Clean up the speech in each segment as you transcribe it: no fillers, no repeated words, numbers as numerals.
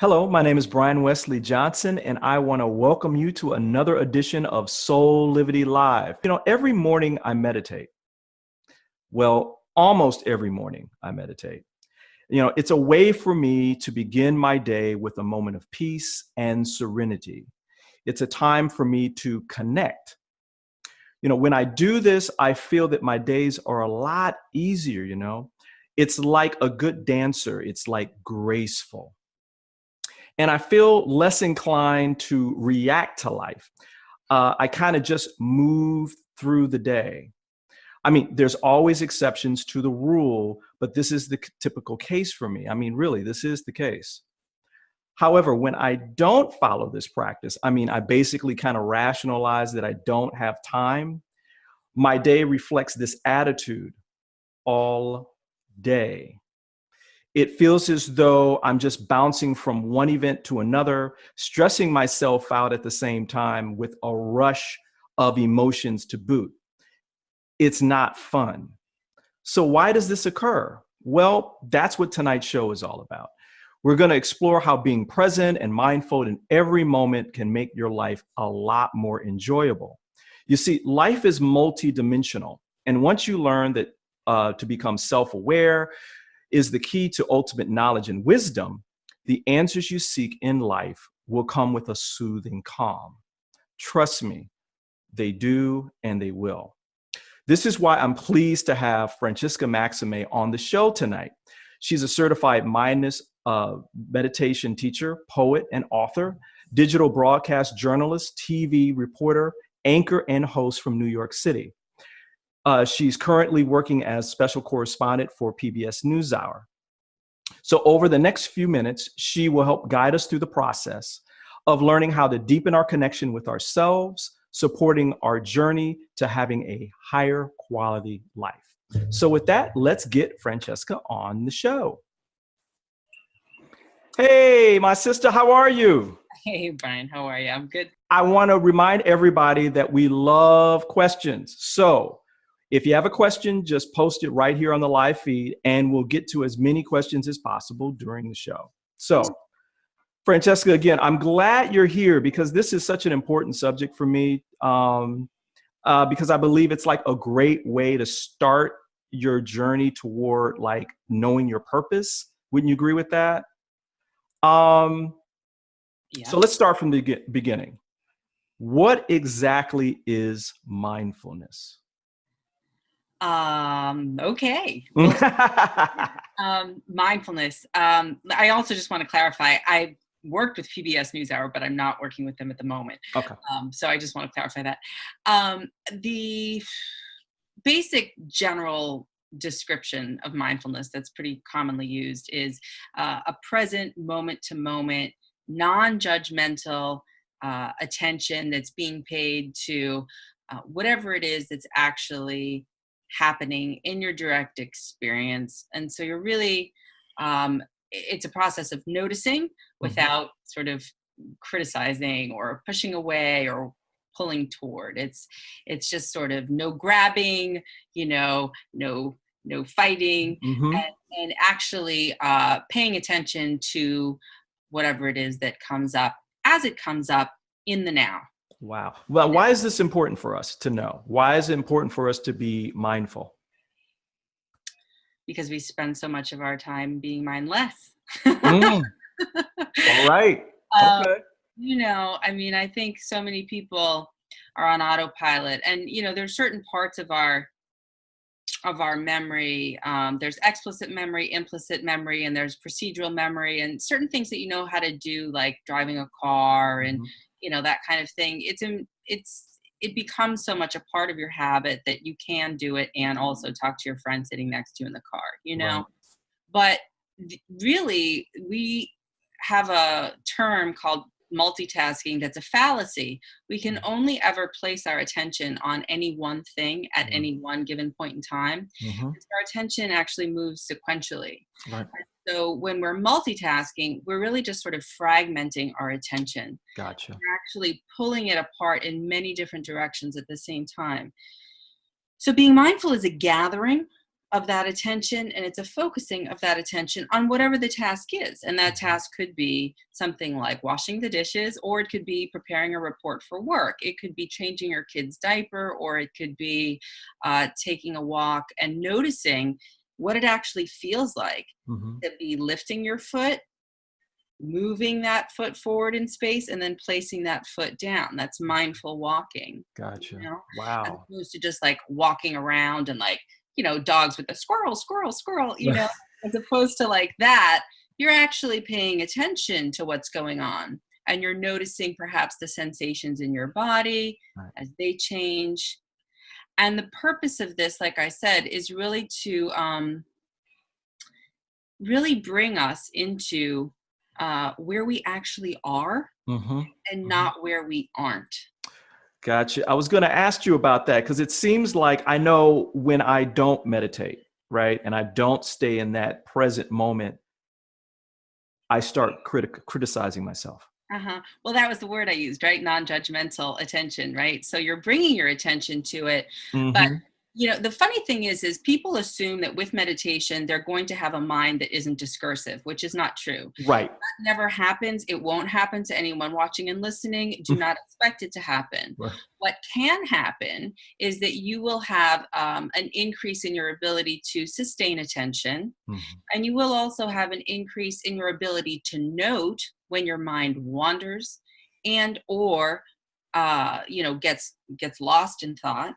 Hello, my name is Brian Wesley Johnson, and I want to welcome you to another edition of Soulivity Live. Every morning I meditate. Well, almost every morning I meditate. It's a way for me to begin my day with a moment of peace and serenity. It's a time for me to connect. When I do this, I feel that my days are a lot easier. It's like a good dancer, it's like graceful. And I feel less inclined to react to life. I kind of just move through the day. I mean, there's always exceptions to the rule, but this is the typical case for me. I mean, really, this is the case. However, when I don't follow this practice, I basically kind of rationalize that I don't have time. My day reflects this attitude all day. It feels as though I'm just bouncing from one event to another, stressing myself out at the same time with a rush of emotions to boot. It's not fun. So why does this occur? Well, that's what tonight's show is all about. We're going to explore how being present and mindful in every moment can make your life a lot more enjoyable. You see, life is multidimensional. And once you learn that to become self-aware is the key to ultimate knowledge and wisdom, the answers you seek in life will come with a soothing calm. Trust me, they do and they will. This is why I'm pleased to have Francesca Maxime on the show tonight. She's a certified mindfulness meditation teacher, poet, and author, digital broadcast journalist, TV reporter, anchor, and host from New York City. She's currently working as special correspondent for PBS NewsHour. So over the next few minutes, she will help guide us through the process of learning how to deepen our connection with ourselves, supporting our journey to having a higher quality life. So with that, let's get Francesca on the show. Hey, my sister, how are you? Hey, Brian, how are you? I'm good. I want to remind everybody that we love questions. So if you have a question, just post it right here on the live feed, and we'll get to as many questions as possible during the show. So, Francesca, again, I'm glad you're here because this is such an important subject for me because I believe it's like a great way to start your journey toward like knowing your purpose. Wouldn't you agree with that? Yeah. So let's start from the beginning. What exactly is mindfulness? Okay. Mindfulness. I also just want to clarify, I worked with PBS NewsHour, but I'm not working with them at the moment. Okay. So I just want to clarify that. The basic general description of mindfulness that's pretty commonly used is a present moment-to-moment, non-judgmental attention that's being paid to whatever it is that's actually happening in your direct experience. And so you're really, it's a process of noticing without sort of criticizing or pushing away or pulling toward. It's just sort of no grabbing, no fighting, and actually paying attention to whatever it is that comes up as it comes up in the now. Wow. Well, why is this important for us to know? Why is it important for us to be mindful? Because we spend so much of our time being mindless. All right. Okay. I think so many people are on autopilot, and there's certain parts of our memory. There's explicit memory, implicit memory, and there's procedural memory, and certain things that you know how to do, like driving a car and that kind of thing. It becomes so much a part of your habit that you can do it and also talk to your friend sitting next to you in the car. Right. But really, we have a term called multitasking that's a fallacy. We can only ever place our attention on any one thing at any one given point in time. So our attention actually moves sequentially. Right. So when we're multitasking, we're really just sort of fragmenting our attention. Gotcha. We're actually pulling it apart in many different directions at the same time. So being mindful is a gathering of that attention, and it's a focusing of that attention on whatever the task is. And that task could be something like washing the dishes, or it could be preparing a report for work. It could be changing your kid's diaper, or it could be taking a walk and noticing what it actually feels like to be lifting your foot, moving that foot forward in space, and then placing that foot down. That's mindful walking. Gotcha. You know? As Wow. opposed to just like walking around and like, dogs with the squirrel, squirrel, squirrel, as opposed to like that, you're actually paying attention to what's going on. And you're noticing perhaps the sensations in your body Right. as they change. And the purpose of this, like I said, is really to really bring us into where we actually are and not where we aren't. Gotcha. I was going to ask you about that because it seems like I know when I don't meditate, right, and I don't stay in that present moment, I start criticizing myself. Well, that was the word I used, right? Non-judgmental attention, right? So you're bringing your attention to it. But, the funny thing is people assume that with meditation, they're going to have a mind that isn't discursive, which is not true. Right. That never happens. It won't happen to anyone watching and listening. Do not expect it to happen. Right. What can happen is that you will have an increase in your ability to sustain attention. And you will also have an increase in your ability to note when your mind wanders and or gets lost in thought,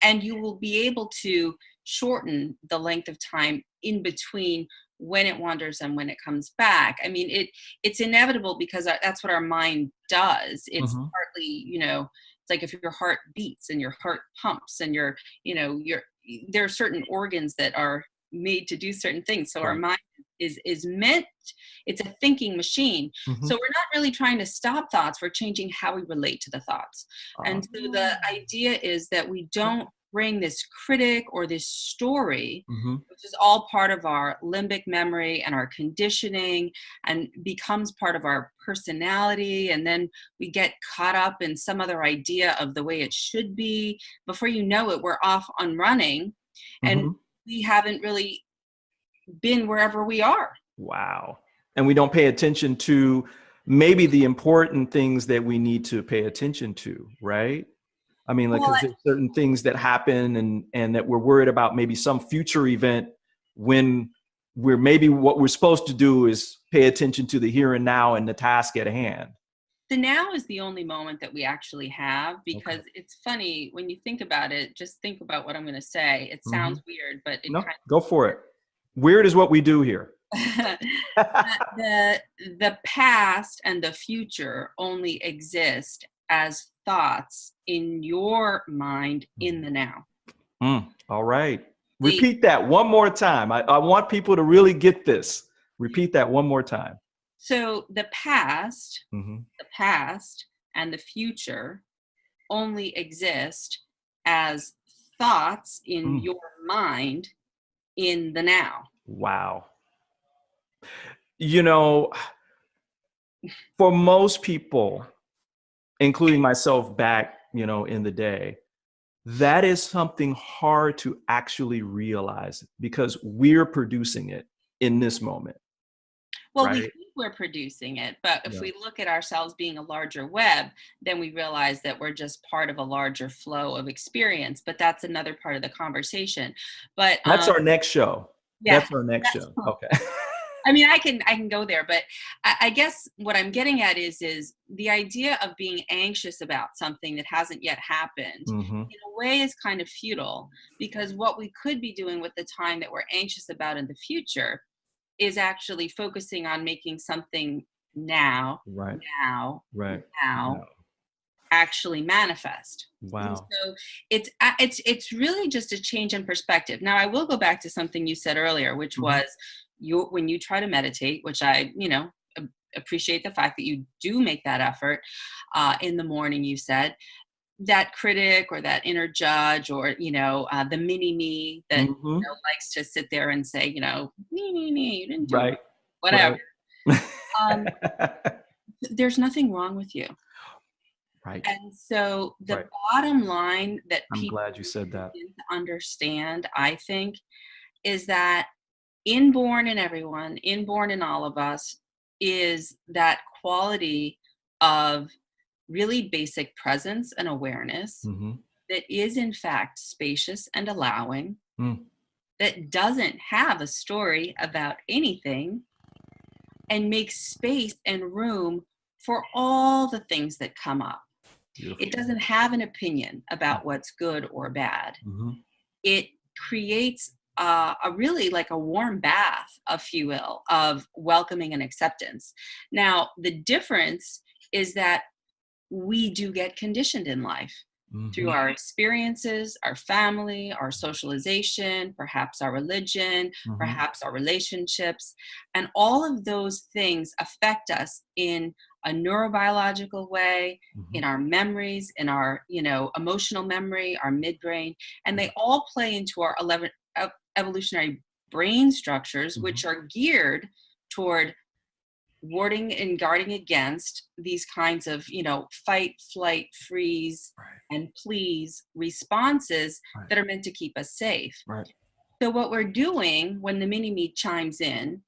and you will be able to shorten the length of time in between when it wanders and when it comes back. I mean, it's inevitable because that's what our mind does. It's partly, it's like if your heart beats and your heart pumps and there are certain organs that are made to do certain things. So our mind is meant, it's a thinking machine. So we're not really trying to stop thoughts, we're changing how we relate to the thoughts. And so the idea is that we don't bring this critic or this story, which is all part of our limbic memory and our conditioning and becomes part of our personality. And then we get caught up in some other idea of the way it should be. Before you know it, we're off on running and we haven't really been wherever we are. Wow. And we don't pay attention to maybe the important things that we need to pay attention to, right? I mean, like, 'cause there's certain things that happen and that we're worried about maybe some future event when what we're supposed to do is pay attention to the here and now and the task at hand. The now is the only moment that we actually have, because it's funny when you think about it. Just think about what I'm going to say. It sounds weird, but Go for it. Weird is what we do here. The past and the future only exist as thoughts in your mind in the now. All right. Repeat that one more time. I want people to really get this. Repeat that one more time. So the past and the future only exist as thoughts in your mind in the now. Wow. For most people, including myself back, in the day, that is something hard to actually realize because we're producing it in this moment. Well, we think we're producing it, but if we look at ourselves being a larger web, then we realize that we're just part of a larger flow of experience. But that's another part of the conversation. But that's our next show. Yeah, that's our next show. Okay. I mean, I can go there, but I guess what I'm getting at is the idea of being anxious about something that hasn't yet happened in a way is kind of futile, because what we could be doing with the time that we're anxious about in the future is actually focusing on making something now actually manifest. Wow. And so it's really just a change in perspective. Now, I will go back to something you said earlier, which was when you try to meditate, which I appreciate the fact that you do make that effort in the morning. You said that critic or that inner judge or the mini me that likes to sit there and say me, you didn't do it, whatever. There's nothing wrong with you. Right. And so the bottom line that I'm people glad you said that. need to understand, I think, is that inborn in everyone, inborn in all of us, is that quality of really basic presence and awareness Mm-hmm. that is in fact spacious and allowing, Mm. that doesn't have a story about anything, and makes space and room for all the things that come up. Beautiful. It doesn't have an opinion about what's good or bad. Mm-hmm. It creates a really like a warm bath, if you will, of welcoming and acceptance. Now, the difference is that we do get conditioned in life through Mm-hmm. our experiences, our family, our socialization, perhaps our religion, Mm-hmm. perhaps our relationships. And all of those things affect us in a neurobiological way, Mm-hmm. in our memories, in our, emotional memory, our midbrain, and they all play into our evolutionary brain structures, Mm-hmm. which are geared toward warding and guarding against these kinds of, fight, flight, freeze, Right. and please responses Right. that are meant to keep us safe. Right. So what we're doing when the mini me chimes in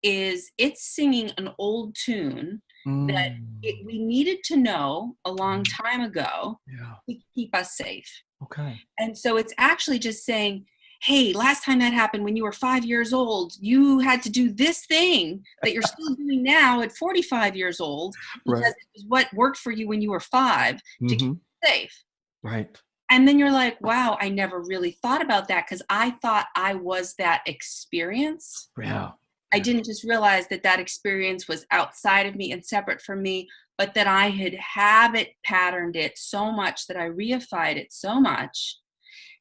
is it's singing an old tune that Mm. we needed to know a long time ago Yeah. to keep us safe. Okay. And so it's actually just saying, hey, last time that happened when you were 5 years old, you had to do this thing that you're still doing now at 45 years old because Right. it was what worked for you when you were 5 to keep Mm-hmm. you safe. Right. And then you're like, wow, I never really thought about that because I thought I was that experience. Yeah. I didn't just realize that that experience was outside of me and separate from me, but that I had habit patterned it so much, that I reified it so much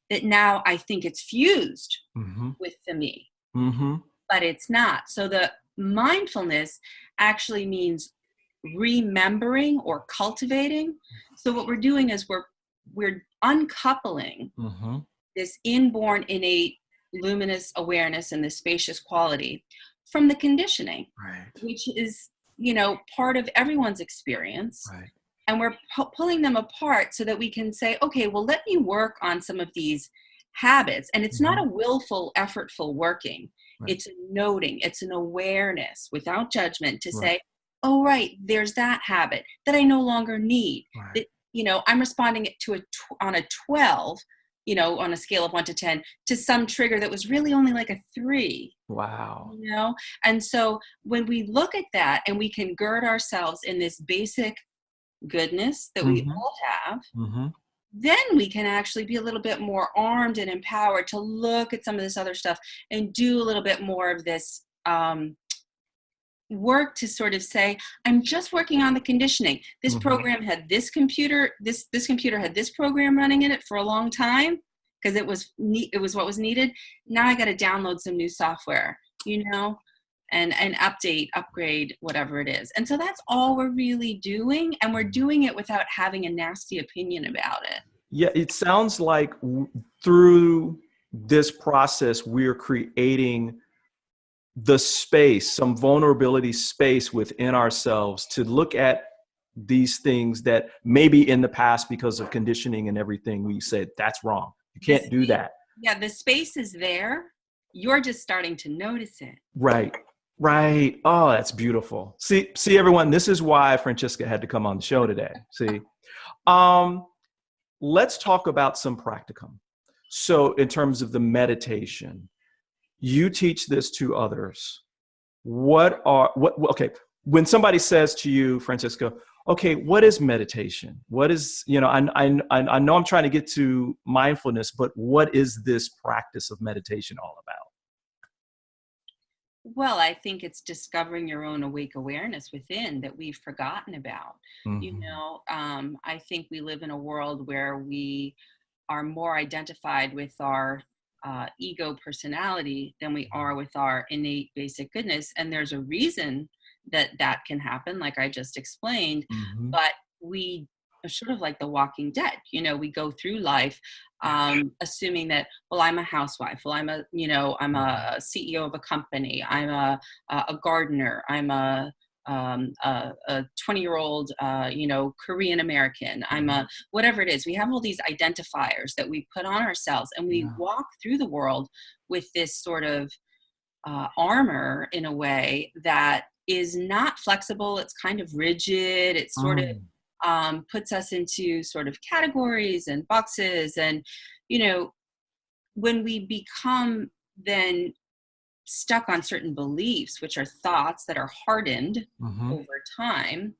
that now I think it's fused Mm-hmm. with the me, Mm-hmm. but it's not. So the mindfulness actually means remembering or cultivating. So what we're doing is we're uncoupling Mm-hmm. this inborn innate luminous awareness and this spacious quality from the conditioning, Right. which is, part of everyone's experience. Right. And we're pulling them apart so that we can say, okay, well, let me work on some of these habits. And it's not Mm-hmm. a willful, effortful working. Right. It's a noting, it's an awareness without judgment to Right. say, oh, right, there's that habit that I no longer need. Right. That, I'm responding to on a 12, on a scale of 1 to 10, to some trigger that was really only like a 3. Wow. And so when we look at that and we can gird ourselves in this basic goodness that we Mm-hmm. all have, Mm-hmm. then we can actually be a little bit more armed and empowered to look at some of this other stuff and do a little bit more of this work to sort of say, I'm just working on the conditioning. This Mm-hmm. program had this computer, this computer had this program running in it for a long time because it was what was needed. Now I got to download some new software, and update, upgrade, whatever it is. And so that's all we're really doing. And we're doing it without having a nasty opinion about it. Yeah, it sounds like through this process, we're creating the space, some vulnerability space within ourselves to look at these things that maybe in the past, because of conditioning and everything, we said, that's wrong. You can't do that. Yeah, the space is there. You're just starting to notice it. Right. Right. Oh, that's beautiful. See, everyone, this is why Francesca had to come on the show today. See, let's talk about some practicum. So in terms of the meditation, you teach this to others. Okay, when somebody says to you, Francesca, okay, what is meditation? What is, I know I'm trying to get to mindfulness, but what is this practice of meditation all about? Well, I think it's discovering your own awake awareness within that we've forgotten about. Mm-hmm. I think we live in a world where we are more identified with our ego personality than we are with our innate basic goodness. And there's a reason that can happen, like I just explained, Mm-hmm. but we are sort of like the Walking Dead. We go through life assuming that, well, I'm a housewife. Well, I'm a CEO of a company. I'm a gardener. I'm a a 20-year-old, Korean American. I'm a whatever it is. We have all these identifiers that we put on ourselves, and we walk through the world with this sort of armor in a way that is not flexible. It's kind of rigid. It sort of puts us into sort of categories and boxes. And, when we become then stuck on certain beliefs, which are thoughts that are hardened over time,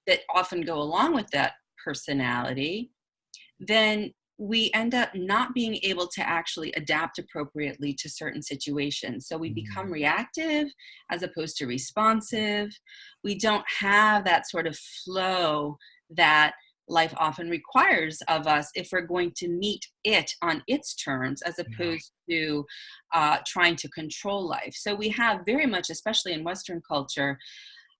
that often go along with that personality, then we end up not being able to actually adapt appropriately to certain situations. So we become reactive as opposed to responsive. We don't have that sort of flow that life often requires of us if we're going to meet it on its terms, as opposed to trying to control life. So we have very much, especially in Western culture,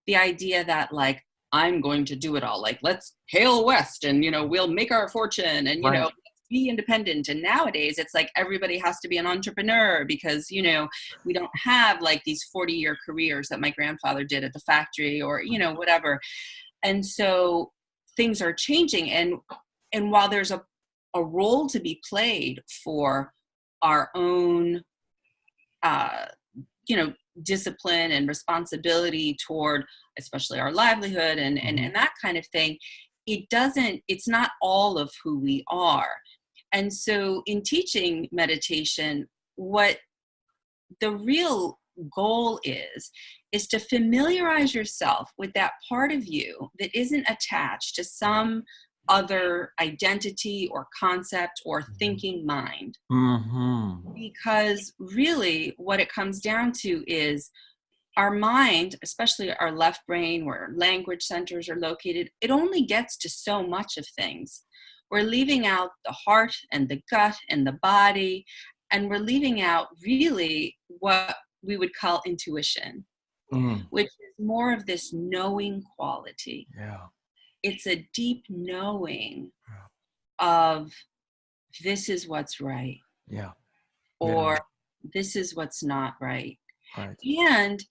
the idea that like, I'm going to do it all. Like, let's hail West and, we'll make our fortune and, let's be independent. And nowadays it's like everybody has to be an entrepreneur because, we don't have like these 40-year careers that my grandfather did at the factory or, whatever. And so things are changing. And while there's a role to be played for our own, discipline and responsibility toward especially our livelihood and that kind of thing, it's not all of who we are. And so in teaching meditation, what the real goal is to familiarize yourself with that part of you that isn't attached to some other identity or concept or thinking mind. Because really what it comes down to is our mind, especially our left brain where language centers are located, it only gets to so much of things. We're leaving out the heart and the gut and the body, and we're leaving out really what we would call intuition, which is more of this knowing quality. It's a deep knowing of this is what's right. Or this is what's not right. And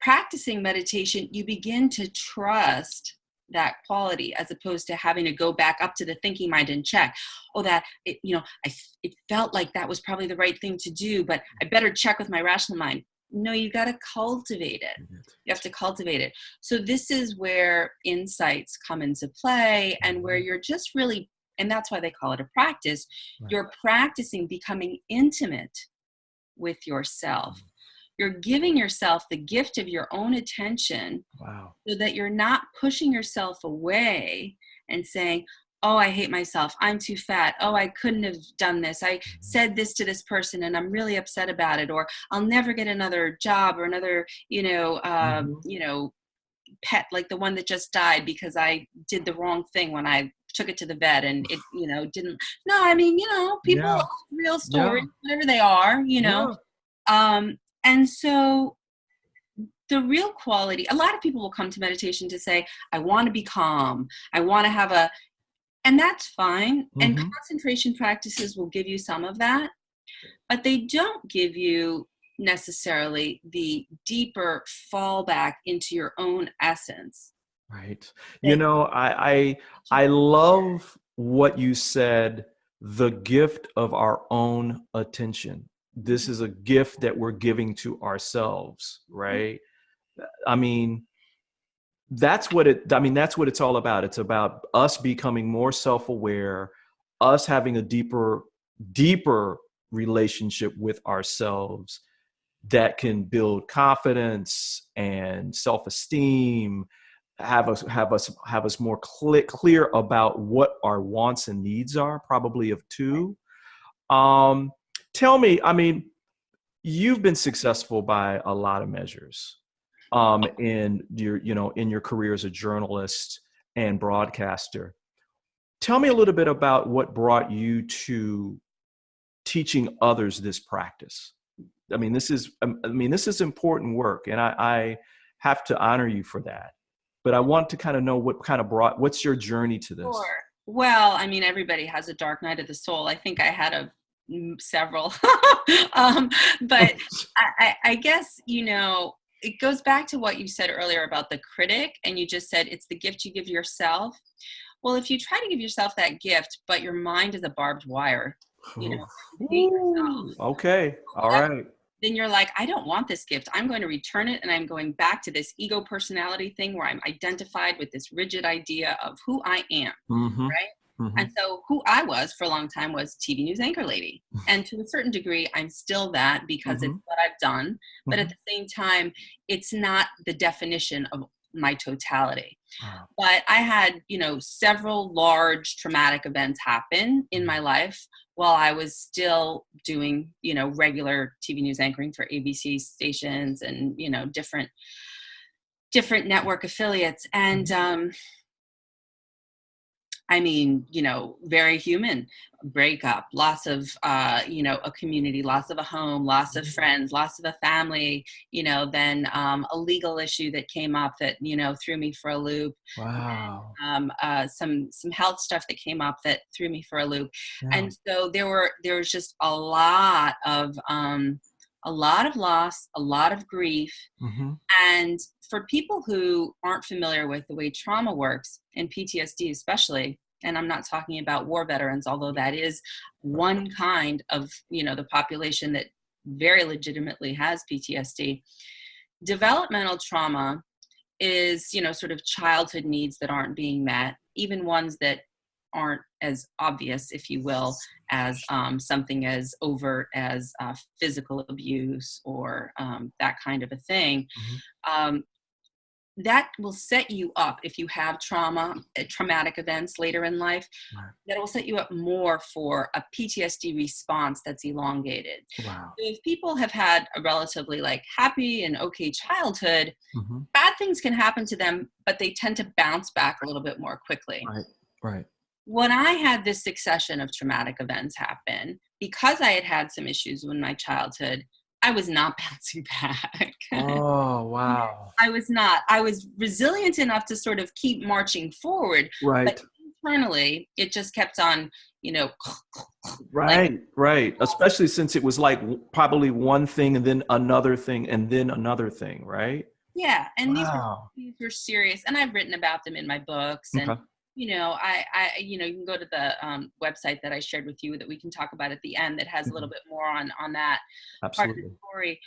practicing meditation, you begin to trust that quality as opposed to having to go back up to the thinking mind and check, it felt like that was probably the right thing to do, but I better check with my rational mind. No, you got to cultivate it. You have to cultivate it. So this is where insights come into play and where you're just really, and that's why they call it a practice. You're practicing becoming intimate with yourself. You're giving yourself the gift of your own attention so that you're not pushing yourself away and saying, oh, I hate myself. I'm too fat. Oh, I couldn't have done this. I said this to this person and I'm really upset about it. Or I'll never get another job or another, pet like the one that just died because I did the wrong thing when I took it to the vet and it, didn't. No, I mean, people, real stories, whatever they are, and so the real quality, a lot of people will come to meditation to say, I want to be calm. I want to have and that's fine. And concentration practices will give you some of that, but they don't give you necessarily the deeper fallback into your own essence. Right. I love what you said, the gift of our own attention. This is a gift that we're giving to ourselves, right? I mean, that's what it's all about. It's about us becoming more self-aware, us having a deeper relationship with ourselves that can build confidence and self-esteem, have us more clear about what our wants and needs are, probably of two. Tell me, I mean, you've been successful by a lot of measures in your career as a journalist and broadcaster. Tell me a little bit about what brought you to teaching others this practice. I mean, this is important work, and I have to honor you for that. But I want to kind of know what's your journey to this? Sure. Well, I mean, everybody has a dark night of the soul. I think I had several, but I guess, it goes back to what you said earlier about the critic, and you just said it's the gift you give yourself. Well, if you try to give yourself that gift, but your mind is a barbed wire, you know, you hate yourself. Ooh, okay. All right. Then you're like, I don't want this gift. I'm going to return it. And I'm going back to this ego personality thing where I'm identified with this rigid idea of who I am. Mm-hmm. Right. Mm-hmm. And so who I was for a long time was TV news anchor lady. And to a certain degree, I'm still that because Mm-hmm. it's what I've done. But Mm-hmm. at the same time, it's not the definition of my totality. Wow. But I had, several large traumatic events happen in my life while I was still doing, regular TV news anchoring for ABC stations and, different network affiliates. And, I mean, very human breakup, loss of, a community, loss of a home, loss of friends, loss of a family, then a legal issue that came up that, threw me for a loop. Wow. Some health stuff that came up that threw me for a loop. Yeah. And so there was just a lot of loss, a lot of grief. Mm-hmm. And for people who aren't familiar with the way trauma works, and PTSD especially, and I'm not talking about war veterans, although that is one kind of, the population that very legitimately has PTSD. Developmental trauma is, sort of childhood needs that aren't being met, even ones that aren't as obvious, if you will, as something as overt as physical abuse or that kind of a thing. Mm-hmm. That will set you up if you have traumatic events later in life. Right. That will set you up more for a PTSD response that's elongated. Wow. So if people have had a relatively happy and okay childhood, Mm-hmm. bad things can happen to them, but they tend to bounce back a little bit more quickly. Right. Right. When I had this succession of traumatic events happen, because I had some issues in my childhood, I was not bouncing back. Oh, wow. I was not. I was resilient enough to sort of keep marching forward. Right. But internally, it just kept on, Right. Right. Especially since it was probably one thing and then another thing and then another thing. Right. Yeah. And Wow. these were serious. And I've written about them in my books. And, Okay. you can go to the website that I shared with you that we can talk about at the end that has a little bit more on that part of the Absolutely. story.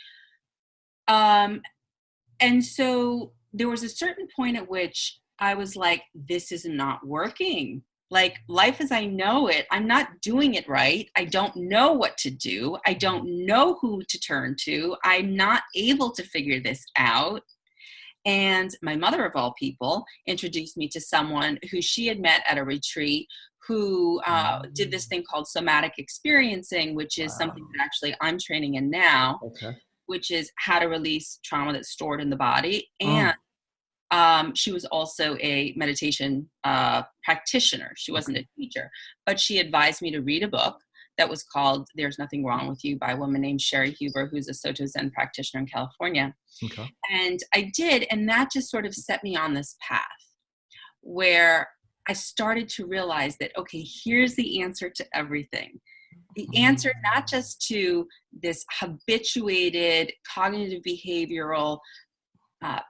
And so there was a certain point at which I was like, this is not working. Like life as I know it, I'm not doing it right. I don't know what to do. I don't know who to turn to. I'm not able to figure this out. And my mother, of all people, introduced me to someone who she had met at a retreat who did this thing called somatic experiencing, which is something that actually I'm training in now, Okay. which is how to release trauma that's stored in the body. And she was also a meditation practitioner. She wasn't a teacher, but she advised me to read a book that was called There's Nothing Wrong with You by a woman named Sherry Huber, who's a Soto Zen practitioner in California. Okay. And I did, and that just sort of set me on this path where I started to realize that, okay, here's the answer to everything. The answer not just to this habituated cognitive behavioral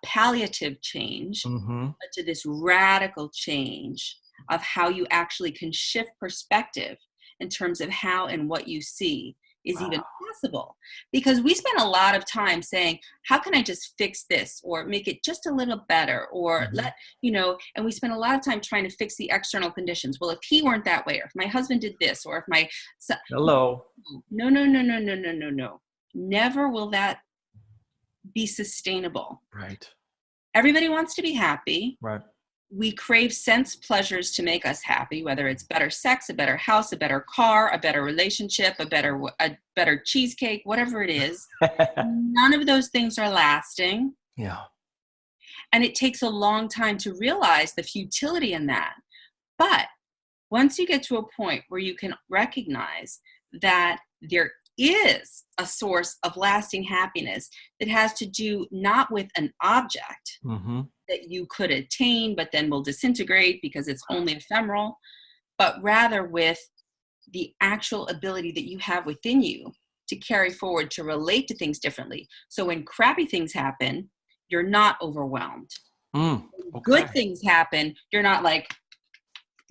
palliative change, but to this radical change of how you actually can shift perspective in terms of how and what you see is even possible. Because we spend a lot of time saying, how can I just fix this or make it just a little better or and we spend a lot of time trying to fix the external conditions. Well, if he weren't that way, or if my husband did this, or if my son, Hello. No. Never will that be sustainable. Right. Everybody wants to be happy. Right. We crave sense pleasures to make us happy, whether it's better sex, a better house, a better car, a better relationship, a better cheesecake, whatever it is. None of those things are lasting. Yeah. And it takes a long time to realize the futility in that. But once you get to a point where you can recognize that there is a source of lasting happiness that has to do not with an object that you could attain, but then will disintegrate because it's only ephemeral, but rather with the actual ability that you have within you to carry forward, to relate to things differently. So when crappy things happen, you're not overwhelmed. Okay. Good things happen, you're not like,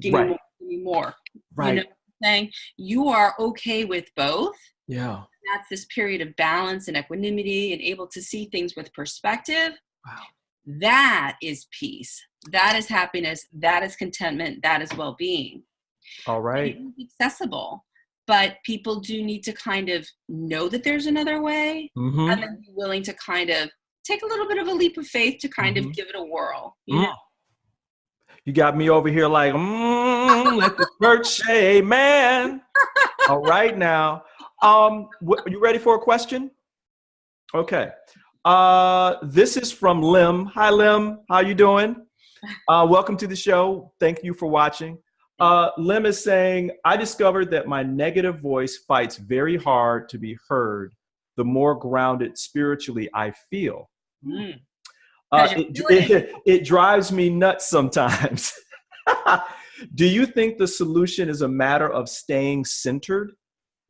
give me more, give me more. Right. You know what I'm saying? You are okay with both. Yeah. That's this period of balance and equanimity and able to see things with perspective. Wow. That is peace. That is happiness. That is contentment. That is well-being. All right. And it is accessible, but people do need to kind of know that there's another way, and then be willing to kind of take a little bit of a leap of faith to kind of give it a whirl. You know? You got me over here like, let the church say amen. All right now. You ready for a question? Okay. This is from Lim. Hi, Lim. How you doing? Welcome to the show. Thank you for watching. Lim is saying, I discovered that my negative voice fights very hard to be heard the more grounded spiritually I feel. It drives me nuts sometimes. Do you think the solution is a matter of staying centered,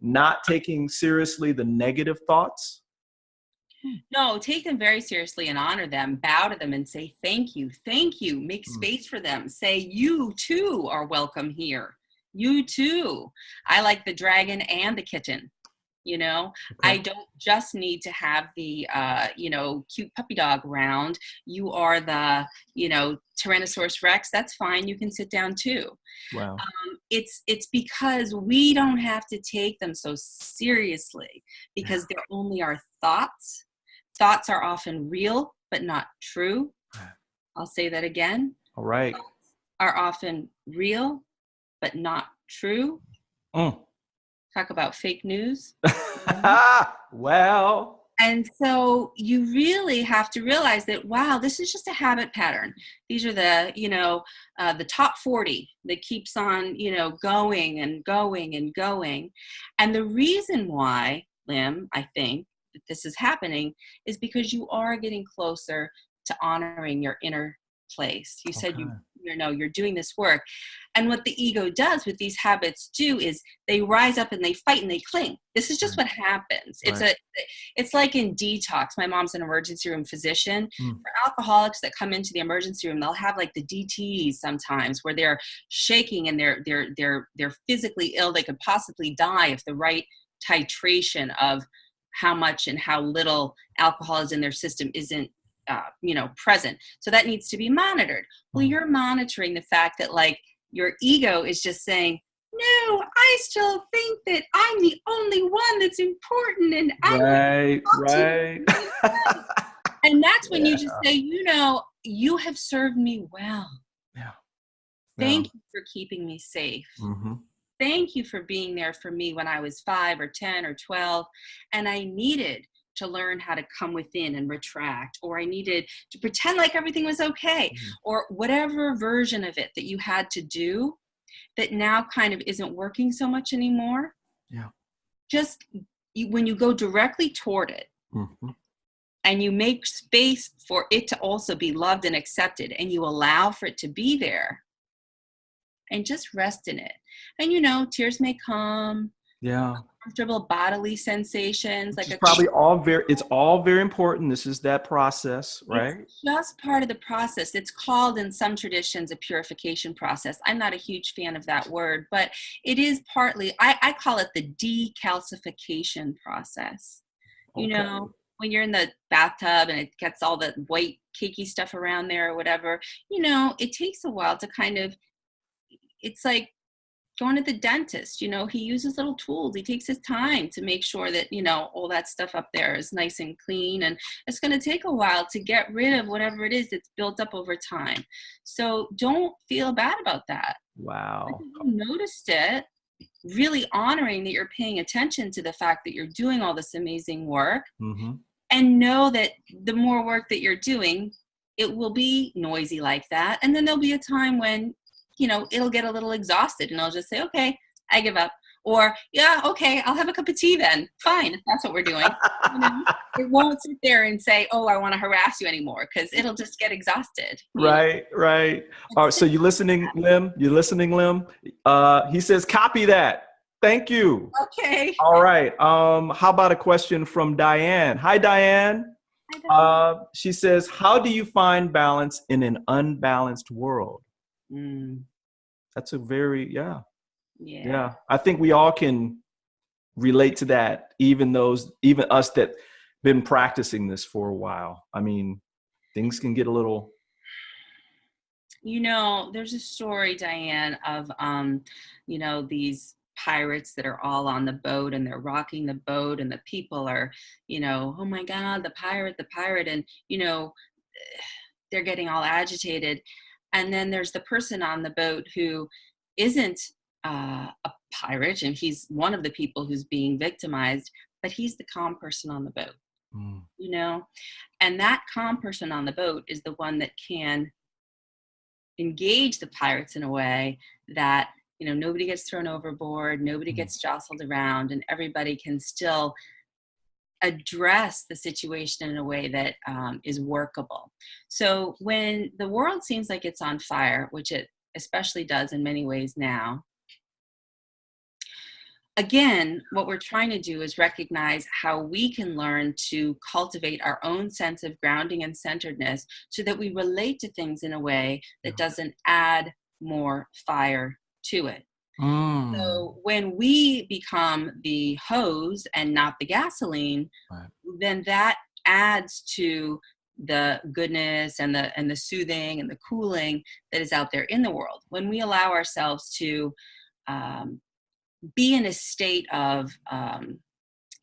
not taking seriously the negative thoughts? No, take them very seriously and honor them, bow to them and say, thank you, make space for them. Say, you too are welcome here. You too. I like the dragon and the kitten, you know. Okay. I don't just need to have the, cute puppy dog around. You are the, Tyrannosaurus Rex. That's fine. You can sit down too. Wow. It's because we don't have to take them so seriously, because they're only our thoughts. Thoughts are often real, but not true. I'll say that again. All right. Thoughts are often real, but not true. Talk about fake news. Well. And so you really have to realize that, wow, this is just a habit pattern. These are the top 40 that keeps on, going and going and going. And the reason why, Lim, I think, this is happening is because you are getting closer to honoring your inner place. You said you're doing this work, and what the ego does with these habits is they rise up and they fight and they cling. This is just what happens. It's like in detox. My mom's an emergency room physician. For alcoholics that come into the emergency room, they'll have like the DTs sometimes, where they're shaking and they're physically ill. They could possibly die if the right titration of how much and how little alcohol is in their system isn't present. So that needs to be monitored. Well, you're monitoring the fact that like your ego is just saying, no, I still think that I'm the only one that's important, and right. And that's when you just say, you have served me well. Thank you for keeping me safe. Thank you for being there for me when I was 5 or 10 or 12, and I needed to learn how to come within and retract, or I needed to pretend like everything was okay, or whatever version of it that you had to do that now kind of isn't working so much anymore. Just when you go directly toward it and you make space for it to also be loved and accepted, and you allow for it to be there and just rest in it. And tears may come. Comfortable bodily sensations, like it's all very important. This is that process, right? It's just part of the process. It's called in some traditions a purification process. I'm not a huge fan of that word, but it is partly, I call it the decalcification process. When you're in the bathtub and it gets all the white cakey stuff around there or whatever, it takes a while to kind of, it's like going to the dentist, he uses little tools. He takes his time to make sure that, all that stuff up there is nice and clean. And it's going to take a while to get rid of whatever it is that's built up over time. So don't feel bad about that. Wow. If you noticed it, really honoring that you're paying attention to the fact that you're doing all this amazing work, and know that the more work that you're doing, it will be noisy like that. And then there'll be a time when it'll get a little exhausted and I'll just say, okay, I give up. Or, yeah, okay, I'll have a cup of tea then. Fine, if that's what we're doing. It won't sit there and say, oh, I want to harass you anymore, because it'll just get exhausted. Right. All right, so you listening, Lim? He says, copy that. Thank you. Okay. All right. How about a question from Diane? Hi, Diane. She says, how do you find balance in an unbalanced world? That's a very, yeah. I think we all can relate to that, even us that been practicing this for a while. I mean, things can get a little. There's a story, Diane, of these pirates that are all on the boat and they're rocking the boat and the people are, oh my God, the pirate, and they're getting all agitated. And then there's the person on the boat who isn't a pirate, and he's one of the people who's being victimized, but he's the calm person on the boat. And that calm person on the boat is the one that can engage the pirates in a way that nobody gets thrown overboard, nobody gets jostled around, and everybody can still address the situation in a way that is workable. So when the world seems like it's on fire, which it especially does in many ways now, again, what we're trying to do is recognize how we can learn to cultivate our own sense of grounding and centeredness so that we relate to things in a way that doesn't add more fire to it. So when we become the hose and not the gasoline, then that adds to the goodness and the soothing and the cooling that is out there in the world. When we allow ourselves to be in a state of, I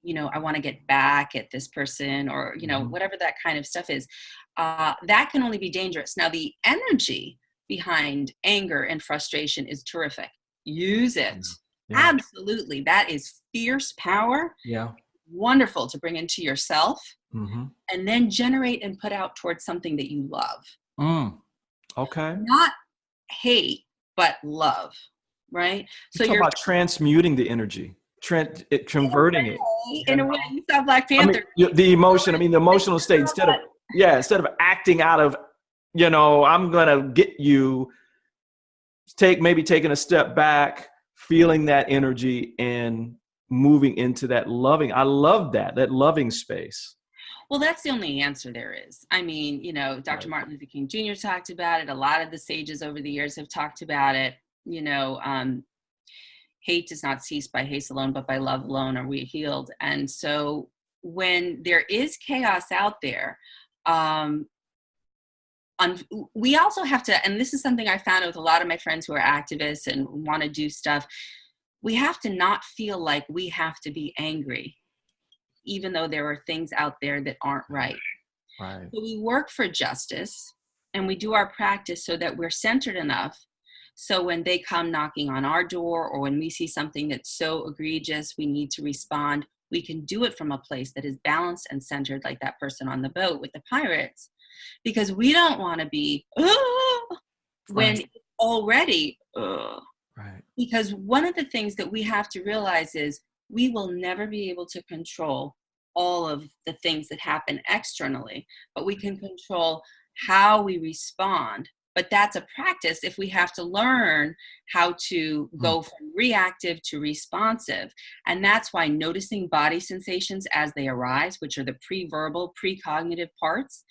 want to get back at this person, or, whatever that kind of stuff is, that can only be dangerous. Now, the energy behind anger and frustration is terrific. Use it. Yeah. Absolutely. That is fierce power. Yeah. Wonderful to bring into yourself, and then generate and put out towards something that you love. Okay. Not hate, but love. Right. So you're about transmuting the energy, converting it. In a way, you saw Black Panther. The emotional state, instead of acting out of, I'm gonna get you. Taking a step back, feeling that energy, and moving into that loving. I love that loving space. Well, that's the only answer there is. I mean, Dr. Martin Luther King Jr. talked about it. A lot of the sages over the years have talked about it. Hate does not cease by haste alone, but by love alone are we healed. And so when there is chaos out there, we also have to, and this is something I found with a lot of my friends who are activists and want to do stuff, we have to not feel like we have to be angry, even though there are things out there that aren't right. Right. So we work for justice, and we do our practice so that we're centered enough. So when they come knocking on our door, or when we see something that's so egregious, we need to respond, we can do it from a place that is balanced and centered, like that person on the boat with the pirates. Because we don't want to be when it's already right. Because one of the things that we have to realize is we will never be able to control all of the things that happen externally, but we can control how we respond. But that's a practice if we have to learn how to go from reactive to responsive. And that's why noticing body sensations as they arise, which are the pre-verbal, precognitive parts,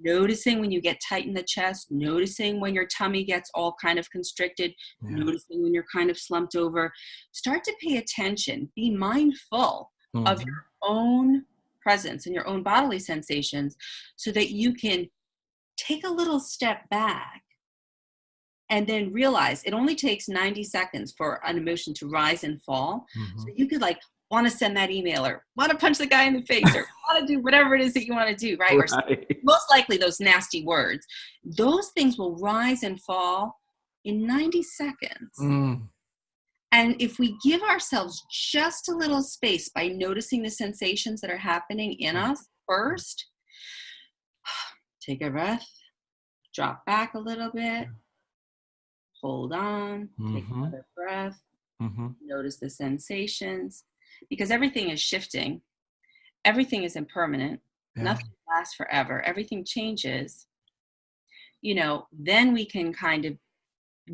noticing when you get tight in the chest, noticing when your tummy gets all kind of constricted, noticing when you're kind of slumped over, start to pay attention, be mindful of your own presence and your own bodily sensations so that you can take a little step back and then realize it only takes 90 seconds for an emotion to rise and fall. So you could want to send that email, or want to punch the guy in the face, or want to do whatever it is that you want to do, right? Or most likely those nasty words. Those things will rise and fall in 90 seconds. And if we give ourselves just a little space by noticing the sensations that are happening in us first, take a breath, drop back a little bit, hold on, take another breath, notice the sensations, because everything is shifting. Everything is impermanent. Nothing lasts forever. Everything changes. Then we can kind of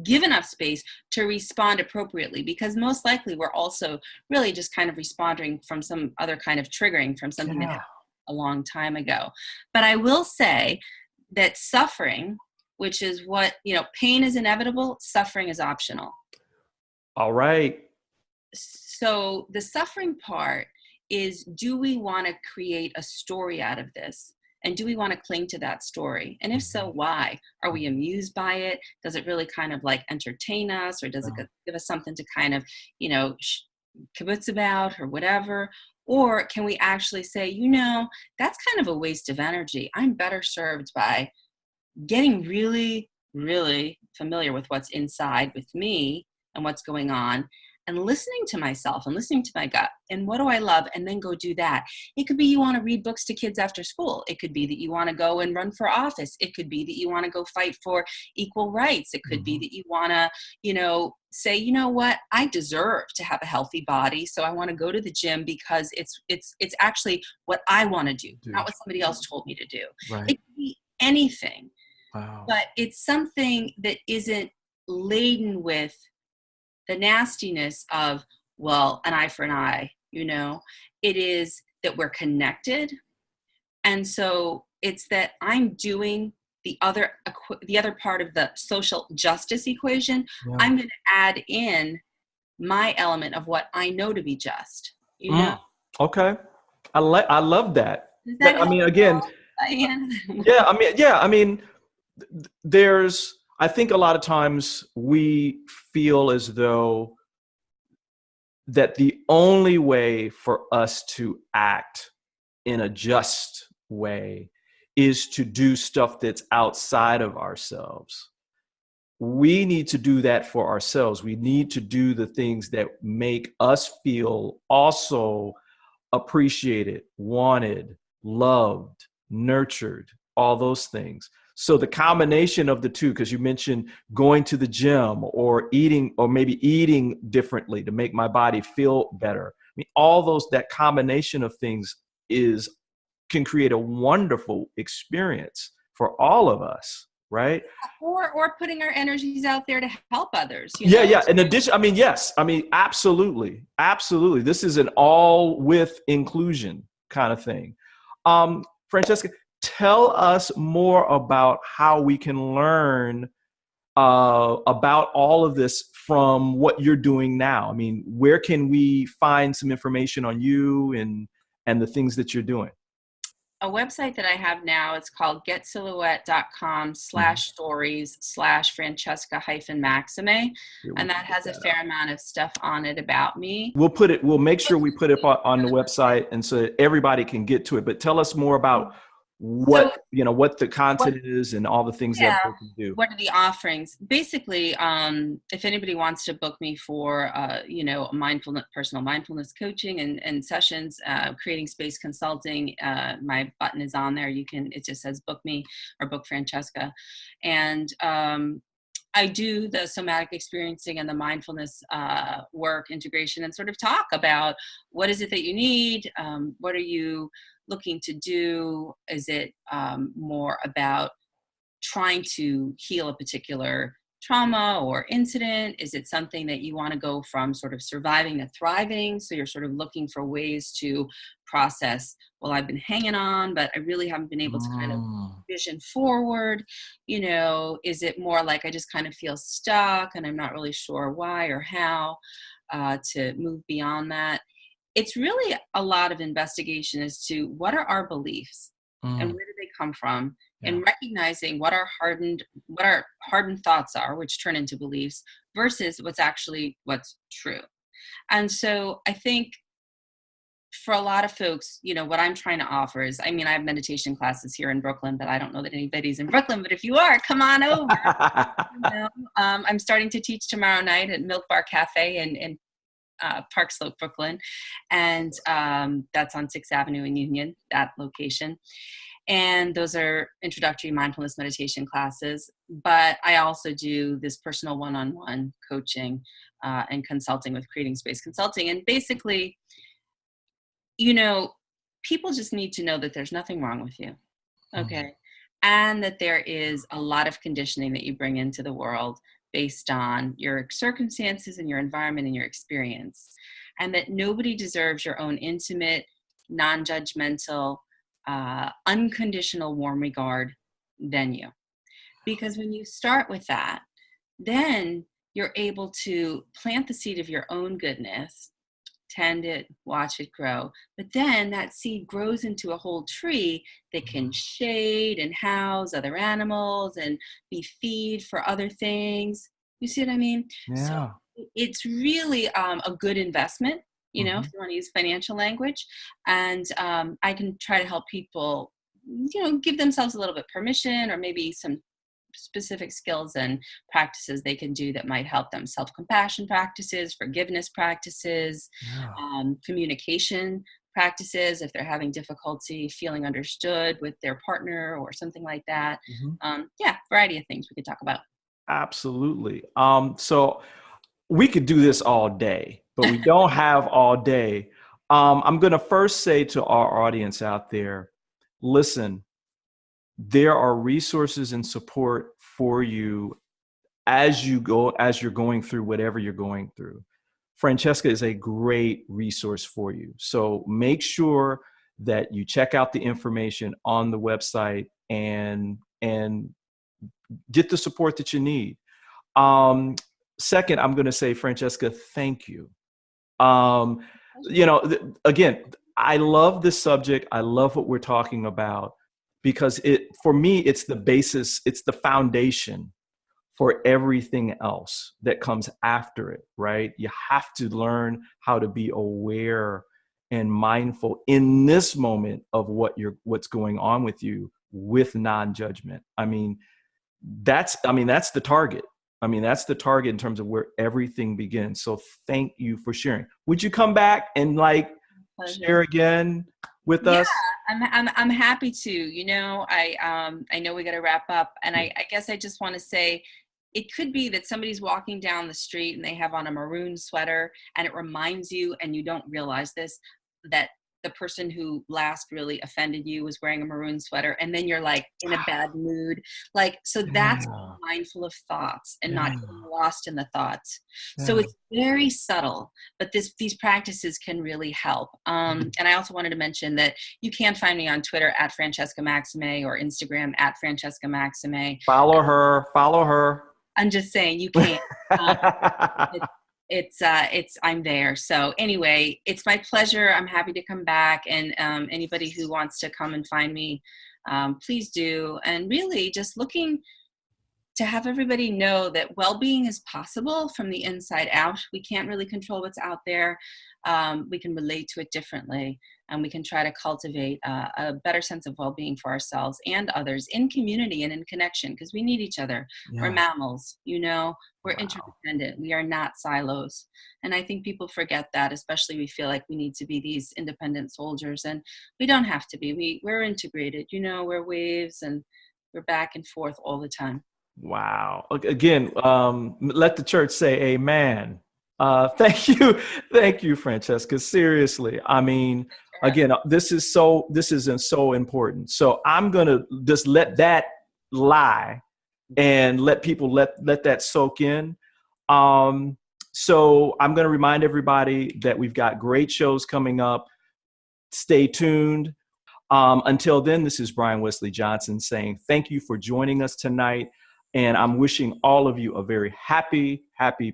give enough space to respond appropriately, because most likely we're also really just kind of responding from some other kind of triggering from something that happened a long time ago. But I will say that suffering, which is what, pain is inevitable, suffering is optional. All right. So the suffering part is, do we want to create a story out of this? And do we want to cling to that story? And if so, why? Are we amused by it? Does it really kind of like entertain us, or does it give us something to kind of, kibitz about or whatever? Or can we actually say, that's kind of a waste of energy. I'm better served by getting really, really familiar with what's inside with me and what's going on, and listening to myself and listening to my gut and what do I love, and then go do that. It could be you want to read books to kids after school. It could be that you want to go and run for office. It could be that you want to go fight for equal rights. It could be that you want to, say, what, I deserve to have a healthy body, so I want to go to the gym because it's actually what I want to do, not what somebody else told me to do. Right. It could be anything. Wow. But it's something that isn't laden with the nastiness of, well, an eye for an eye, it is that we're connected. And so it's that I'm doing the other part of the social justice equation. Yeah. I'm going to add in my element of what I know to be just, Okay. I love that. Does that help again, I think a lot of times we feel as though that the only way for us to act in a just way is to do stuff that's outside of ourselves. We need to do that for ourselves. We need to do the things that make us feel also appreciated, wanted, loved, nurtured, all those things. So the combination of the two, because you mentioned going to the gym or eating, or maybe eating differently to make my body feel better. That combination of things can create a wonderful experience for all of us, right? Or putting our energies out there to help others. Yeah. In addition, yes. Absolutely. Absolutely. This is an all with inclusion kind of thing. Francesca, tell us more about how we can learn about all of this from what you're doing now. Where can we find some information on you and the things that you're doing? A website that I have now, it's called getsilhouette.com/stories/Francesca-Maxime. And that has a fair amount of stuff on it about me. We'll make sure we put it on the website, and so that everybody can get to it. But tell us more about what the content is and all the things that they can do. What are the offerings? Basically, if anybody wants to book me for personal mindfulness coaching and sessions, creating space consulting, my button is on there. It just says book me or book Francesca. And I do the somatic experiencing and the mindfulness work integration, and sort of talk about what is it that you need, what are you looking to do? Is it more about trying to heal a particular trauma or incident? Is it something that you want to go from sort of surviving to thriving? So you're sort of looking for ways to process, well, I've been hanging on, but I really haven't been able to kind of vision forward. Is it more like I just kind of feel stuck and I'm not really sure why or how to move beyond that? It's really a lot of investigation as to what are our beliefs and where do they come from, and recognizing what our hardened thoughts are, which turn into beliefs, versus what's true. And so I think for a lot of folks, what I'm trying to offer is, I have meditation classes here in Brooklyn, but I don't know that anybody's in Brooklyn, but if you are, come on over. I'm starting to teach tomorrow night at Milk Bar Cafe in Park Slope, Brooklyn. And that's on 6th Avenue in Union, that location. And those are introductory mindfulness meditation classes. But I also do this personal one-on-one coaching and consulting with Creating Space Consulting. And basically, people just need to know that there's nothing wrong with you. Okay. And that there is a lot of conditioning that you bring into the world based on your circumstances and your environment and your experience. And that nobody deserves your own intimate, non-judgmental, unconditional warm regard than you. Because when you start with that, then you're able to plant the seed of your own goodness, tend it, watch it grow. But then that seed grows into a whole tree that can shade and house other animals and be feed for other things. You see what I mean? So Yeah. it's really a good investment, if you want to use financial language. And I can try to help people, give themselves a little bit permission, or maybe some specific skills and practices they can do that might help them. Self-compassion practices, forgiveness practices, Yeah. communication practices if they're having difficulty feeling understood with their partner or something like that. Variety of things we could talk about. Absolutely. So we could do this all day, but we don't have all day. I'm going to first say to our audience out there, listen, there are resources and support for you as you're going through whatever you're going through. Francesca is a great resource for you. So make sure that you check out the information on the website and get the support that you need. Second, I'm going to say, Francesca, thank you. Again, I love this subject. I love what we're talking about because for me, it's the basis, it's the foundation for everything else that comes after it, right? You have to learn how to be aware and mindful in this moment of what's going on with you with non-judgment. That's the target. That's the target in terms of where everything begins. So thank you for sharing. Would you come back and share again with us? I'm happy to. I know we got to wrap up, and I guess I just want to say, it could be that somebody's walking down the street and they have on a maroon sweater, and it reminds you, and you don't realize this, that the person who last really offended you was wearing a maroon sweater, and then you're in a bad mood. So that's being mindful of thoughts and not getting lost in the thoughts. Yeah. So it's very subtle, but these practices can really help. And I also wanted to mention that you can find me on Twitter at Francesca Maxime or Instagram at Francesca Maxime. Follow her. I'm just saying you can't. I'm there. So anyway, it's my pleasure. I'm happy to come back, and anybody who wants to come and find me, please do. And really just looking to have everybody know that well-being is possible from the inside out. We can't really control what's out there. We can relate to it differently, and we can try to cultivate a better sense of well-being for ourselves and others in community and in connection, because we need each other. Yeah. We're mammals, we're interdependent. We are not silos. And I think people forget that, especially we feel like we need to be these independent soldiers, and we don't have to be. We're integrated, we're waves, and we're back and forth all the time. Wow. Again, let the church say amen. Thank you, Francesca. Seriously. Again, this is so important. So I'm going to just let that lie and let people let that soak in. So I'm going to remind everybody that we've got great shows coming up. Stay tuned. Until then, this is Brian Wesley Johnson saying thank you for joining us tonight. And I'm wishing all of you a very happy,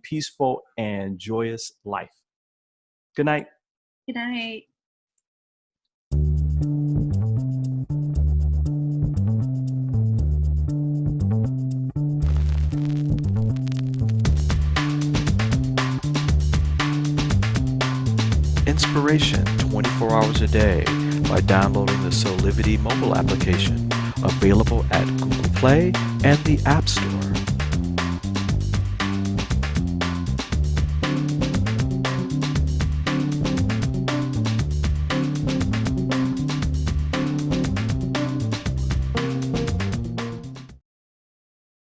peaceful, and joyous life. Good night. Good night. Inspiration 24 hours a day by downloading the Soulivity mobile application, available at Google Play and the App Store.